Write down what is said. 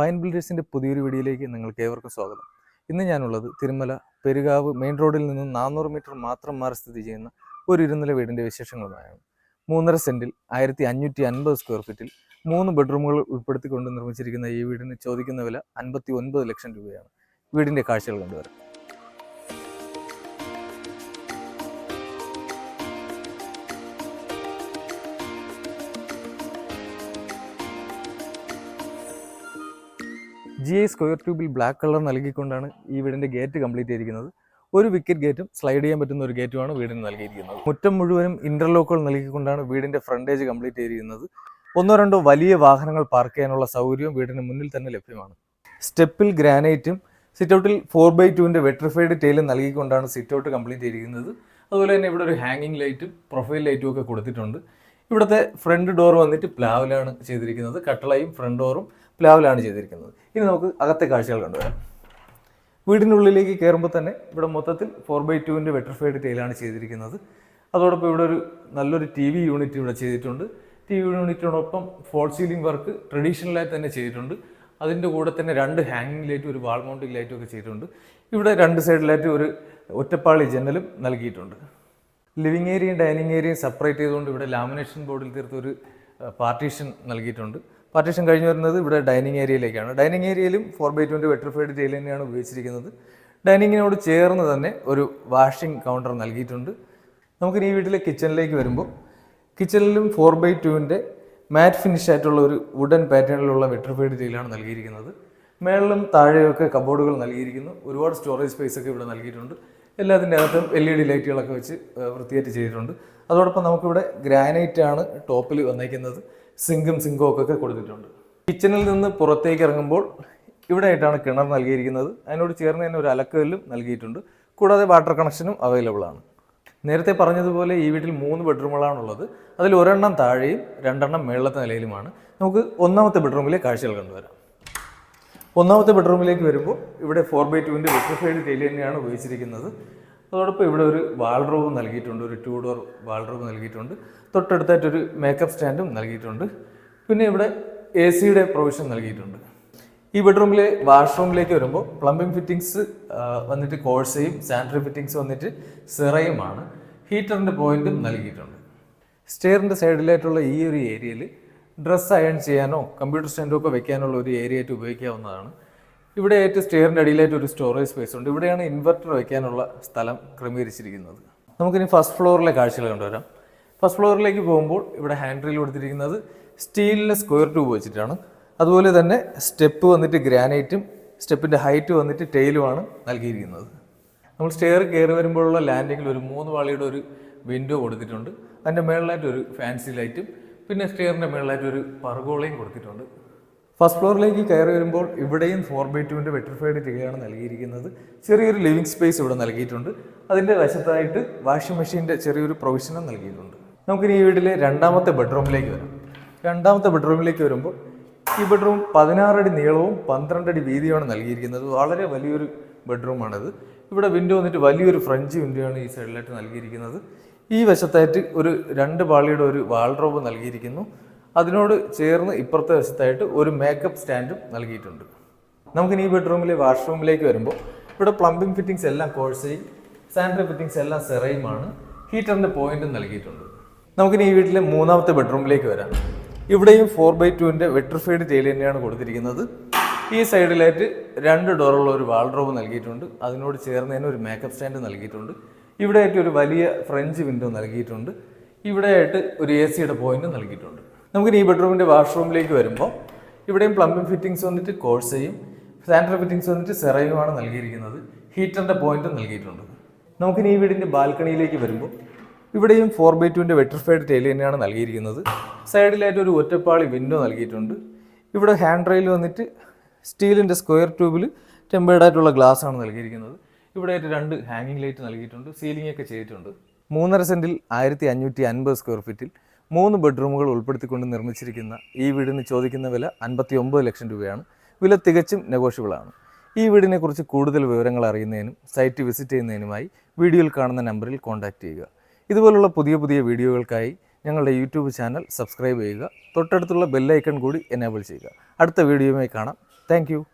Fine ബിൽഡേഴ്സിൻ്റെ പുതിയൊരു വീഡിയോയിലേക്ക് നിങ്ങൾക്ക് ഏവർക്കും സ്വാഗതം. ഇന്ന് ഞാനുള്ളത് തിരുമല പെരുകാവ് മെയിൻ റോഡിൽ നിന്നും 400 മീറ്റർ മാത്രം മാറി സ്ഥിതി ചെയ്യുന്ന ഒരു ഇരുനില വീടിൻ്റെ വിശേഷങ്ങളുമായാണ്. 3.5 സെൻറ്റിൽ 1550 സ്ക്വയർ ഫീറ്റിൽ 3 ബെഡ്റൂമുകൾ ഉൾപ്പെടുത്തിക്കൊണ്ട് നിർമ്മിച്ചിരിക്കുന്ന ഈ വീടിന് ചോദിക്കുന്ന വില 59 ലക്ഷം രൂപയാണ്. വീടിൻ്റെ കാഴ്ചകൾ കണ്ടുവരാം. GI സ്ക്വയർ ട്യൂബിൽ ബ്ലാക്ക് കളർ നൽകിക്കൊണ്ടാണ് ഈ വീടിൻ്റെ ഗേറ്റ് കംപ്ലീറ്റ് ചെയ്തിരിക്കുന്നത്. ഒരു വിക്കറ്റ് ഗേറ്റും സ്ലൈഡ് ചെയ്യാൻ പറ്റുന്ന ഒരു ഗേറ്റുമാണ് വീടിന് നൽകിയിരിക്കുന്നത്. മുറ്റം മുഴുവനും ഇന്റർലോക്കുകൾ നൽകിക്കൊണ്ടാണ് വീടിൻ്റെ ഫ്രണ്ടേജ് കംപ്ലീറ്റ് ചെയ്തിരിക്കുന്നത്. 1-2 വലിയ വാഹനങ്ങൾ പാർക്ക് ചെയ്യാനുള്ള സൗകര്യവും വീടിന് മുന്നിൽ തന്നെ ലഭ്യമാണ്. സ്റ്റെപ്പിൽ ഗ്രാനൈറ്റും സിറ്റൗട്ടിൽ 4x2 വെട്രിഫൈഡ് ടൈലും നൽകിക്കൊണ്ടാണ് സിറ്റൗട്ട് കംപ്ലീറ്റ് ചെയ്തിരിക്കുന്നത്. അതുപോലെ തന്നെ ഇവിടെ ഒരു ഹാങ്ങിങ് ലൈറ്റും പ്രൊഫൈൽ ലൈറ്റും ഒക്കെ കൊടുത്തിട്ടുണ്ട്. ഇവിടുത്തെ ഫ്രണ്ട് ഡോർ വന്നിട്ട് പ്ലാവിലാണ് ചെയ്തിരിക്കുന്നത്. കട്ടളയും ഫ്രണ്ട് ഡോറും പ്ലാവിലാണ് ചെയ്തിരിക്കുന്നത്. ഇനി നമുക്ക് അകത്തെ കാഴ്ചകൾ കണ്ടുവരാം. വീടിനുള്ളിലേക്ക് കയറുമ്പോൾ തന്നെ ഇവിടെ മൊത്തത്തിൽ 4x2 വെട്രിഫൈഡ് ടൈലാണ് ചെയ്തിരിക്കുന്നത്. അതോടൊപ്പം ഇവിടെ ഒരു നല്ലൊരു TV യൂണിറ്റ് ഇവിടെ ചെയ്തിട്ടുണ്ട്. TV യൂണിറ്റിനോടൊപ്പം ഫോൾ സീലിംഗ് വർക്ക് ട്രഡീഷണലായി തന്നെ ചെയ്തിട്ടുണ്ട്. അതിൻ്റെ കൂടെ തന്നെ 2 ഹാങ്ങിങ് ലൈറ്റും ഒരു വാൾ മൗണ്ടിങ് ലൈറ്റും ഒക്കെ ചെയ്തിട്ടുണ്ട്. ഇവിടെ 2 സൈഡിലായിട്ട് ഒരു ഒറ്റപ്പാളി ജനലും നൽകിയിട്ടുണ്ട്. ലിവിങ് ഏരിയയും ഡൈനിങ് ഏരിയയും സെപ്പറേറ്റ് ചെയ്തുകൊണ്ട് ഇവിടെ ലാമിനേഷൻ ബോർഡിൽ തീർത്ത് ഒരു പാർട്ടീഷൻ നൽകിയിട്ടുണ്ട്. പാർട്ടീഷൻ കഴിഞ്ഞ് വരുന്നത് ഇവിടെ ഡൈനിങ് ഏരിയയിലേക്കാണ്. ഡൈനിങ് ഏരിയയിലും 4x2 വെട്രിഫൈഡ് ടൈൽ തന്നെയാണ് ഉപയോഗിച്ചിരിക്കുന്നത്. ഡൈനിങ്ങിനോട് ചേർന്ന് തന്നെ ഒരു വാഷിംഗ് കൗണ്ടർ നൽകിയിട്ടുണ്ട്. നമുക്കിനി ഈ വീട്ടിലെ കിച്ചണിലേക്ക് വരുമ്പോൾ കിച്ചണിലും 4x2 മാറ്റ് ഫിനിഷ് ആയിട്ടുള്ള ഒരു വുഡൻ പാറ്റേണിലുള്ള വെട്രിഫൈഡ് ടൈലാണ് നൽകിയിരിക്കുന്നത്. മേളിലും താഴെയൊക്കെ കബോർഡുകൾ നൽകിയിരിക്കുന്നു. ഒരുപാട് സ്റ്റോറേജ് സ്പേസ് ഒക്കെ ഇവിടെ നൽകിയിട്ടുണ്ട്. എല്ലാത്തിൻ്റെ അകത്തും LED ലൈറ്റുകളൊക്കെ വെച്ച് വൃത്തിയായിട്ട് ചെയ്തിട്ടുണ്ട്. അതോടൊപ്പം നമുക്കിവിടെ ഗ്രാനൈറ്റ് ആണ് ടോപ്പിൽ വന്നേക്കുന്നത്. സിങ്കും ഒക്കെ കൊടുത്തിട്ടുണ്ട്. കിച്ചണിൽ നിന്ന് പുറത്തേക്ക് ഇറങ്ങുമ്പോൾ ഇവിടെ ആയിട്ടാണ് കിണർ നൽകിയിരിക്കുന്നത്. അതിനോട് ചേർന്ന് തന്നെ ഒരു അലക്കല്ലും നൽകിയിട്ടുണ്ട്. കൂടാതെ വാട്ടർ കണക്ഷനും അവൈലബിൾ ആണ്. നേരത്തെ പറഞ്ഞതുപോലെ ഈ വീട്ടിൽ 3 ബെഡ്റൂമുകളാണുള്ളത്. അതിൽ 1 താഴെയും 2 മേളത്തെ നിലയിലുമാണ്. നമുക്ക് 1ാമത്തെ ബെഡ്റൂമിലെ കാഴ്ചകൾ കണ്ടുവരാം. 1ാമത്തെ ബെഡ്റൂമിലേക്ക് വരുമ്പോൾ ഇവിടെ 4x2 വെട്രിഫൈഡ് ടൈൽ തന്നെയാണ് ഉപയോഗിച്ചിരിക്കുന്നത്. അതോടൊപ്പം ഇവിടെ ഒരു വാൾഡ്രോബ് നൽകിയിട്ടുണ്ട്. ഒരു 2 ഡോർ വാൾഡ്രോബ് നൽകിയിട്ടുണ്ട്. തൊട്ടടുത്തായിട്ടൊരു മേക്കപ്പ് സ്റ്റാൻഡും നൽകിയിട്ടുണ്ട്. പിന്നെ ഇവിടെ AC പ്രൊവിഷൻ നൽകിയിട്ടുണ്ട്. ഈ ബെഡ്റൂമിലെ വാഷ്റൂമിലേക്ക് വരുമ്പോൾ പ്ലംബിംഗ് ഫിറ്റിംഗ്സ് വന്നിട്ട് കോഴ്സയും സാനിറ്ററി ഫിറ്റിംഗ്സ് വന്നിട്ട് സെറയുമാണ്. ഹീറ്ററിൻ്റെ പോയിന്റും നൽകിയിട്ടുണ്ട്. സ്റ്റെയറിൻ്റെ സൈഡിലായിട്ടുള്ള ഈ ഒരു ഏരിയയിൽ ഡ്രസ്സ് അയൺ ചെയ്യാനോ കമ്പ്യൂട്ടർ സ്റ്റാൻഡോ ഒക്കെ വെക്കാനുള്ള ഒരു ഏരിയ ആയിട്ട് ഉപയോഗിക്കാവുന്നതാണ്. ഇവിടെ ആയിട്ട് സ്റ്റെയറിൻ്റെ അടിയിലായിട്ട് ഒരു സ്റ്റോറേജ് സ്പേസ് ഉണ്ട്. ഇവിടെയാണ് ഇൻവെർട്ടർ വയ്ക്കാനുള്ള സ്ഥലം ക്രമീകരിച്ചിരിക്കുന്നത്. നമുക്കിനി ഫസ്റ്റ് ഫ്ലോറിലെ കാഴ്ചകൾ കണ്ടുവരാം. ഫസ്റ്റ് ഫ്ലോറിലേക്ക് പോകുമ്പോൾ ഇവിടെ ഹാൻഡ് റെയിൽ കൊടുത്തിരിക്കുന്നത് സ്റ്റീലിലെ സ്ക്വയർ ട്യൂബ് വെച്ചിട്ടാണ്. അതുപോലെ തന്നെ സ്റ്റെപ്പ് വന്നിട്ട് ഗ്രാനൈറ്റും സ്റ്റെപ്പിൻ്റെ ഹൈറ്റ് വന്നിട്ട് ടൈലുമാണ് നൽകിയിരിക്കുന്നത്. നമ്മൾ സ്റ്റെയർ കയറി വരുമ്പോഴുള്ള ലാൻഡിങ്ങിൽ ഒരു 3 പാളിയുടെ ഒരു വിൻഡോ കൊടുത്തിട്ടുണ്ട്. അതിൻ്റെ മേളിലായിട്ട് ഒരു ഫാൻസി ലൈറ്റും പിന്നെ സ്റ്റെയറിൻ്റെ മേളിലായിട്ട് ഒരു പർഗോളയും കൊടുത്തിട്ടുണ്ട്. ഫസ്റ്റ് ഫ്ലോറിലേക്ക് കയറി വരുമ്പോൾ ഇവിടെയും 4x2 വെട്രിഫൈഡ് ടൈലാണ് നൽകിയിരിക്കുന്നത്. ചെറിയൊരു ലിവിങ് സ്പേസ് ഇവിടെ നൽകിയിട്ടുണ്ട്. അതിൻ്റെ വശത്തായിട്ട് വാഷിംഗ് മെഷീൻ്റെ ചെറിയൊരു പ്രൊവിഷനും നൽകിയിട്ടുണ്ട്. നമുക്കിനി ഈ വീട്ടിലെ 2ാമത്തെ ബെഡ്റൂമിലേക്ക് വരാം. 2ാമത്തെ ബെഡ്റൂമിലേക്ക് വരുമ്പോൾ ഈ ബെഡ്റൂം 16 അടി നീളവും 12 അടി വീതിയുമാണ് നൽകിയിരിക്കുന്നത്. വളരെ വലിയൊരു ബെഡ്റൂമാണിത്. ഇവിടെ വിൻഡോ വന്നിട്ട് വലിയൊരു ഫ്രഞ്ച് വിൻഡോ ആണ് ഈ സൈഡിലായിട്ട് നൽകിയിരിക്കുന്നത്. ഈ വശത്തായിട്ട് ഒരു 2 പാളിയുടെ ഒരു വാൾഡ്രോബ് നൽകിയിരിക്കുന്നു. അതിനോട് ചേർന്ന് ഇപ്പുറത്തെ വശത്തായിട്ട് ഒരു മേക്കപ്പ് സ്റ്റാൻഡും നൽകിയിട്ടുണ്ട്. നമുക്കിനി ഈ ബെഡ്റൂമിലെ വാഷ്റൂമിലേക്ക് വരുമ്പോൾ ഇവിടെ പ്ലംബിംഗ് ഫിറ്റിംഗ്സ് എല്ലാം കോഴ്സയും സാനിറ്ററി ഫിറ്റിംഗ്സ് എല്ലാം സെറയുമാണ്. ഹീറ്ററിൻ്റെ പോയിന്റും നൽകിയിട്ടുണ്ട്. നമുക്കിനി ഈ വീട്ടിലെ 3ാമത്തെ ബെഡ്റൂമിലേക്ക് വരാം. ഇവിടെയും 4x2 വെട്രിഫൈഡ് ടൈൽ തന്നെയാണ് കൊടുത്തിരിക്കുന്നത്. ഈ സൈഡിലായിട്ട് 2 ഡോറുള്ള ഒരു വാൾഡ്രോബ് നൽകിയിട്ടുണ്ട്. അതിനോട് ചേർന്ന് തന്നെ ഒരു മേക്കപ്പ് സ്റ്റാൻഡ് നൽകിയിട്ടുണ്ട്. ഇവിടെ ആയിട്ട് ഒരു വലിയ ഫ്രഞ്ച് വിൻഡോ നൽകിയിട്ടുണ്ട്. ഇവിടെ ആയിട്ട് ഒരു AC പോയിന്റ് നൽകിയിട്ടുണ്ട്. നമുക്കിനി ഈ ബെഡ്റൂമിൻ്റെ വാഷ്റൂമിലേക്ക് വരുമ്പോൾ ഇവിടെയും പ്ലംബിംഗ് ഫിറ്റിംഗ്സ് വന്നിട്ട് കോഴ്സയും സാനിറ്ററി ഫിറ്റിംഗ്സ് വന്നിട്ട് സെറയുമാണ് നൽകിയിരിക്കുന്നത്. ഹീറ്ററിൻ്റെ പോയിന്റും നൽകിയിട്ടുണ്ട്. നമുക്കിനി ഈ വീടിൻ്റെ ബാൽക്കണിയിലേക്ക് വരുമ്പോൾ ഇവിടെയും 4x2 വെട്രിഫൈഡ് ടൈൽ തന്നെയാണ് നൽകിയിരിക്കുന്നത്. സൈഡിലായിട്ട് ഒരു ഒറ്റപ്പാളി വിൻഡോ നൽകിയിട്ടുണ്ട്. ഇവിടെ ഹാൻഡ് റെയിൽ വന്നിട്ട് സ്റ്റീലിൻ്റെ സ്ക്വയർ ട്യൂബിൽ ടെമ്പേർഡ് ആയിട്ടുള്ള ഗ്ലാസ് ആണ് നൽകിയിരിക്കുന്നത്. ഇവിടെ ആയിട്ട് 2 ഹാങ്ങിങ് ലൈറ്റ് നൽകിയിട്ടുണ്ട്. സീലിംഗ് ഒക്കെ ചെയ്തിട്ടുണ്ട്. 3.5 സെൻറ്റിൽ 1550 സ്ക്വയർ ഫീറ്റിൽ 3 ബെഡ്റൂമുകൾ ഉൾപ്പെടുത്തിക്കൊണ്ട് നിർമ്മിച്ചിരിക്കുന്ന ഈ വീടിന് ചോദിക്കുന്ന വില 59 ലക്ഷം രൂപയാണ്. വില തികച്ചും നെഗോഷ്യബിളാണ്. ഈ വീടിനെക്കുറിച്ച് കൂടുതൽ വിവരങ്ങൾ അറിയുന്നതിനും സൈറ്റ് വിസിറ്റ് ചെയ്യുന്നതിനുമായി വീഡിയോയിൽ കാണുന്ന നമ്പറിൽ കോൺടാക്റ്റ് ചെയ്യുക. ഇതുപോലുള്ള പുതിയ വീഡിയോകൾക്കായി ഞങ്ങളുടെ യൂട്യൂബ് ചാനൽ സബ്സ്ക്രൈബ് ചെയ്യുക. തൊട്ടടുത്തുള്ള ബെൽ ഐക്കൺ കൂടി എനേബിൾ ചെയ്യുക. അടുത്ത വീഡിയോയുമായി കാണാം. Thank you.